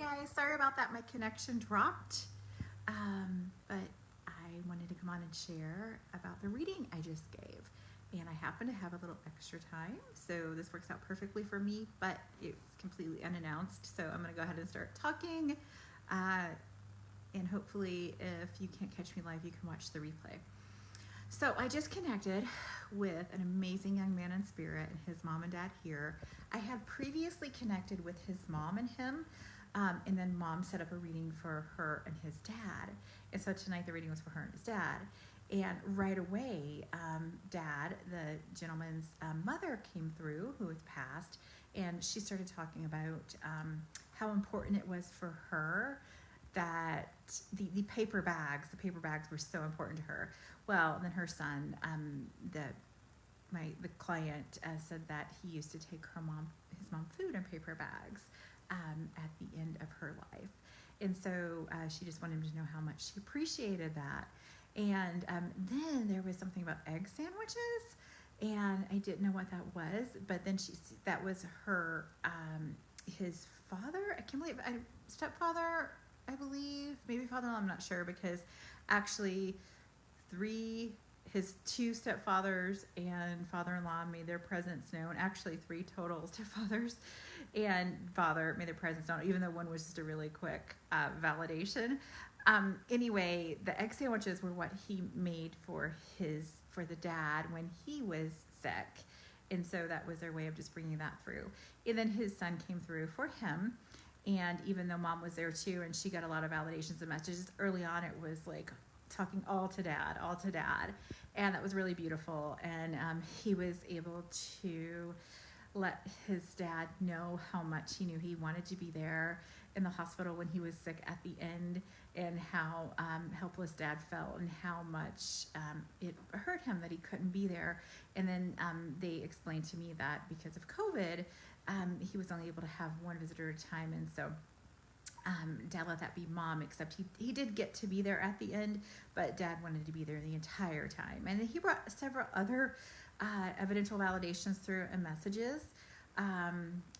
guys, sorry about that. My connection dropped, but I wanted to come on and share about the reading I just gave. And I happen to have a little extra time, so this works out perfectly for me, but it's completely unannounced. So I'm going to go ahead and start talking. And hopefully, if you can't catch me live, you can watch the replay. So I just connected with an amazing young man in spirit and his mom and dad here. I had previously connected with his mom and him, and then mom set up a reading for her and his dad. And so tonight the reading was for her and his dad. And right away, dad, the gentleman's mother, came through, who has passed, and she started talking about how important it was for her that the paper bags were so important to her. Well, then her son, the client said that he used to take his mom food in paper bags at the end of her life. And so she just wanted him to know how much she appreciated that. And then there was something about egg sandwiches, and I didn't know what that was, but then that was her, his father, I can't believe, stepfather, I believe, maybe father-in-law, I'm not sure, because actually his two stepfathers and father-in-law made their presence known. Actually, 3 total stepfathers and father made their presence known, even though one was just a really quick validation. Anyway, the egg sandwiches were what he made for the dad when he was sick. And so that was their way of just bringing that through. And then his son came through for him. And even though mom was there too, and she got a lot of validations and messages early on, it was like talking all to dad. And that was really beautiful. And he was able to let his dad know how much he knew he wanted to be there in the hospital when he was sick at the end, and how helpless dad felt, and how much it hurt him that he couldn't be there. And then they explained to me that because of COVID, he was only able to have one visitor at a time, and so dad let that be mom, except he did get to be there at the end, but dad wanted to be there the entire time. And he brought several other evidential validations through and messages.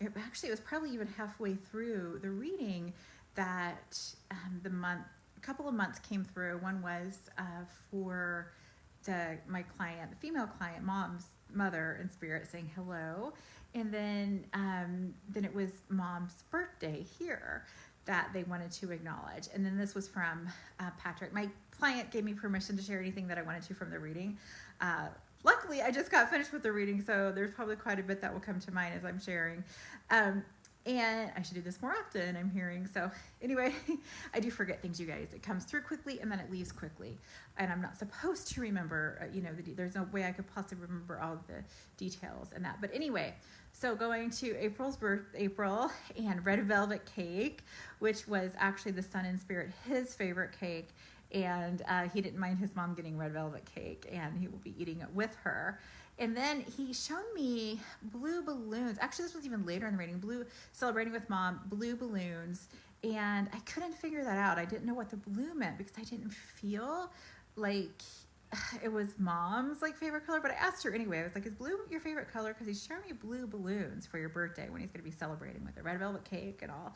It was probably even halfway through the reading that a couple of months came through. One was for my client, the female client, mom's mother in spirit, saying hello. And then it was mom's birthday here that they wanted to acknowledge. And then this was from Patrick. My client gave me permission to share anything that I wanted to from the reading. Luckily, I just got finished with the reading, so there's probably quite a bit that will come to mind as I'm sharing. And I should do this more often, I'm hearing. So anyway, I do forget things, you guys. It comes through quickly and then it leaves quickly. And I'm not supposed to remember, there's no way I could possibly remember all of the details and that. But anyway, so going to April, and red velvet cake, which was actually the son in spirit, his favorite cake. And he didn't mind his mom getting red velvet cake, and he will be eating it with her. And then he showed me blue balloons. Actually, this was even later in the reading. Celebrating with mom, blue balloons. And I couldn't figure that out. I didn't know what the blue meant because I didn't feel like it was mom's favorite color. But I asked her anyway. I was like, is blue your favorite color? Because he's showing me blue balloons for your birthday when he's going to be celebrating with a red velvet cake and all.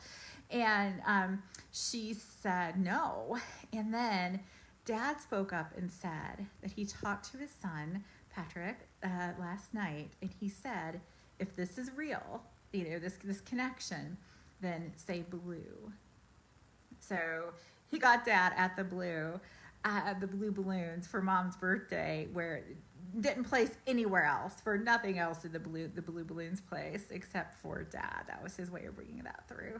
And she said no. And then dad spoke up and said that he talked to his son, Patrick, last night, and he said, if this is real, this connection, then say blue. So he got dad at the blue balloons for mom's birthday, where didn't place anywhere else. For nothing else did the blue balloons place except for dad. That was his way of bringing that through.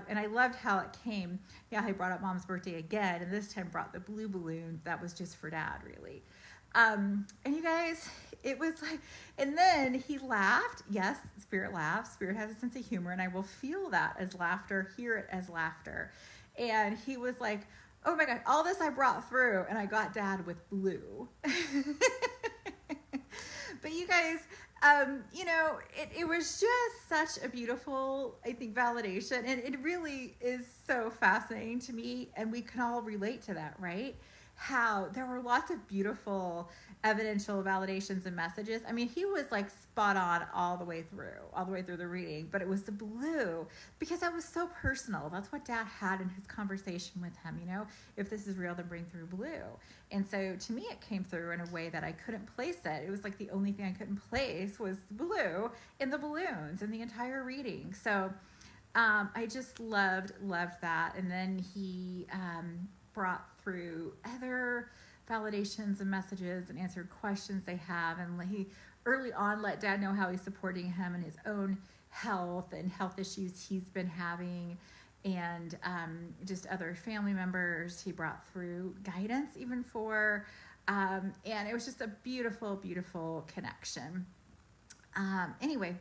And I loved how it came. Yeah, he brought up mom's birthday again, and this time brought the blue balloon. That was just for dad, really. And you guys, it was like, and then he laughed. Yes, spirit laughs. Spirit has a sense of humor, and I will feel that as laughter, hear it as laughter. And he was like, oh my God, all this I brought through, and I got dad with blue. But you guys, it was just such a beautiful, I think, validation. And it really is so fascinating to me. And we can all relate to that, right? how there were lots of beautiful evidential validations and messages. I mean, he was like spot on all the way through the reading, but it was the blue because that was so personal. That's what Dad had in his conversation with him, you know, if this is real, then bring through blue. And so to me, it came through in a way that I couldn't place it. It was like the only thing I couldn't place was blue in the balloons in the entire reading. So I just loved that. And then he brought through other validations and messages and answered questions they have. And he early on let Dad know how he's supporting him in his own health and health issues he's been having, and just other family members he brought through guidance even for. And it was just a beautiful, beautiful connection. Anyway,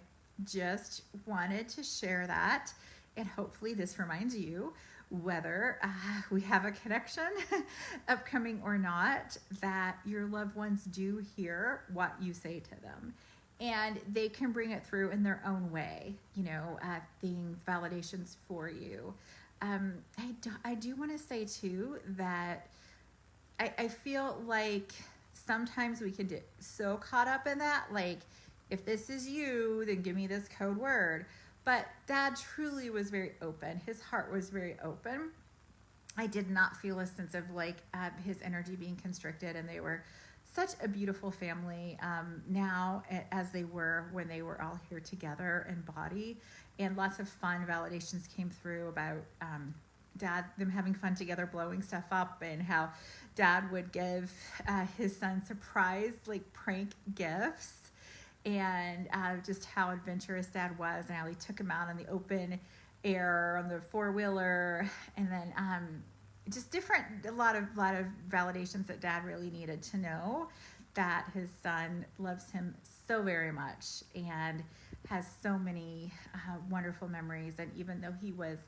just wanted to share that, and hopefully this reminds you, whether we have a connection upcoming or not, that your loved ones do hear what you say to them, and they can bring it through in their own way, you know, things, validations for you. I do want to say too that I feel like sometimes we can get so caught up in that, like, if this is you, then give me this code word. But Dad truly was very open. His heart was very open. I did not feel a sense of like his energy being constricted, and they were such a beautiful family now as they were when they were all here together in body. And lots of fun validations came through about Dad, them having fun together, blowing stuff up, and how Dad would give his son surprise, like, prank gifts, and just how adventurous Dad was, and how he took him out on the open air on the four-wheeler, and then just a lot of validations that Dad really needed to know that his son loves him so very much and has so many wonderful memories. And even though he was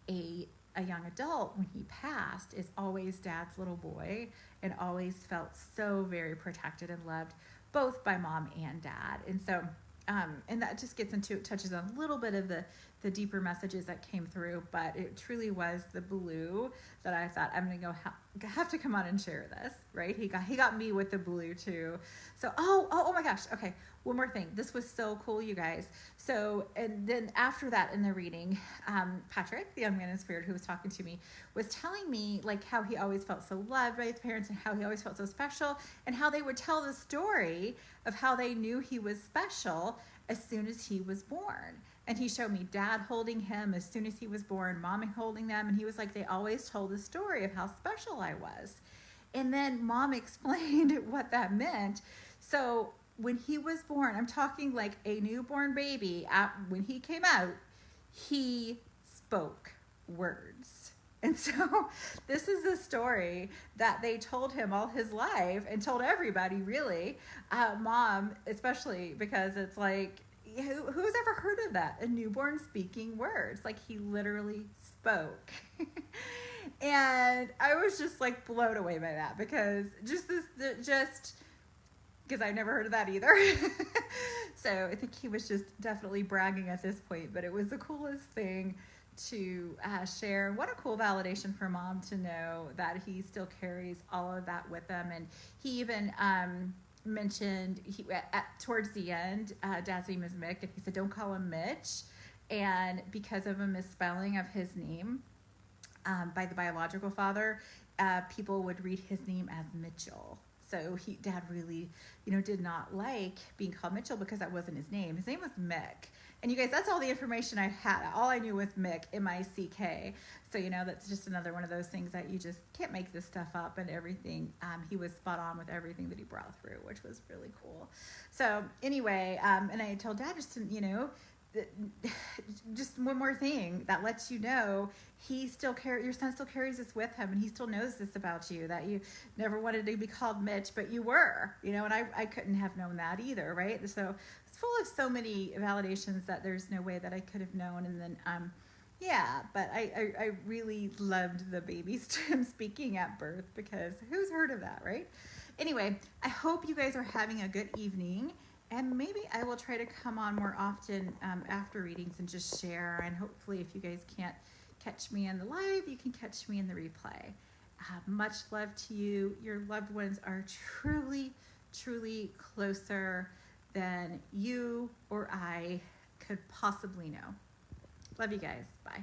a young adult when he passed, is always Dad's little boy, and always felt so very protected and loved both by Mom and Dad. And so and that just touches on a little bit of the deeper messages that came through, but it truly was the blue that I thought, I'm gonna have to come on and share this, right? He got me with the blue too. So oh my gosh, okay, one more thing. This was so cool, you guys. So, and then after that in the reading, Patrick, the young man in spirit who was talking to me, was telling me like how he always felt so loved by his parents, and how he always felt so special, and how they would tell the story of how they knew he was special as soon as he was born. And he showed me Dad holding him as soon as he was born, Mom holding them, and he was like, they always told the story of how special I was. And then Mom explained what that meant. So when he was born, I'm talking like a newborn baby, when he came out, he spoke words. And so this is a story that they told him all his life, and told everybody, really, Mom especially, because it's like, who's ever heard of that? A newborn speaking words. Like, he literally spoke. And I was just like blown away by that, because because I've never heard of that either. So I think he was just definitely bragging at this point, but it was the coolest thing to share. What a cool validation for Mom to know that he still carries all of that with him. And he even mentioned towards the end, Dad's name is Mick, and he said don't call him Mitch, and because of a misspelling of his name by the biological father, people would read his name as Mitchell. So Dad really, did not like being called Mitchell, because that wasn't his name. His name was Mick. And you guys, that's all the information I had. All I knew was Mick, M-I-C-K. So, that's just another one of those things that you just can't make this stuff up, and everything. He was spot on with everything that he brought through, which was really cool. So anyway, and I told Dad just to, just one more thing that lets you know your son still carries this with him, and he still knows this about you, that you never wanted to be called Mitch, but you were, and I couldn't have known that either, right? So it's full of so many validations that there's no way that I could have known. And then but I really loved the baby speaking at birth, because who's heard of that, right? Anyway, I hope you guys are having a good evening. And maybe I will try to come on more often after readings and just share. And hopefully, if you guys can't catch me in the live, you can catch me in the replay. Much love to you. Your loved ones are truly, truly closer than you or I could possibly know. Love you guys. Bye.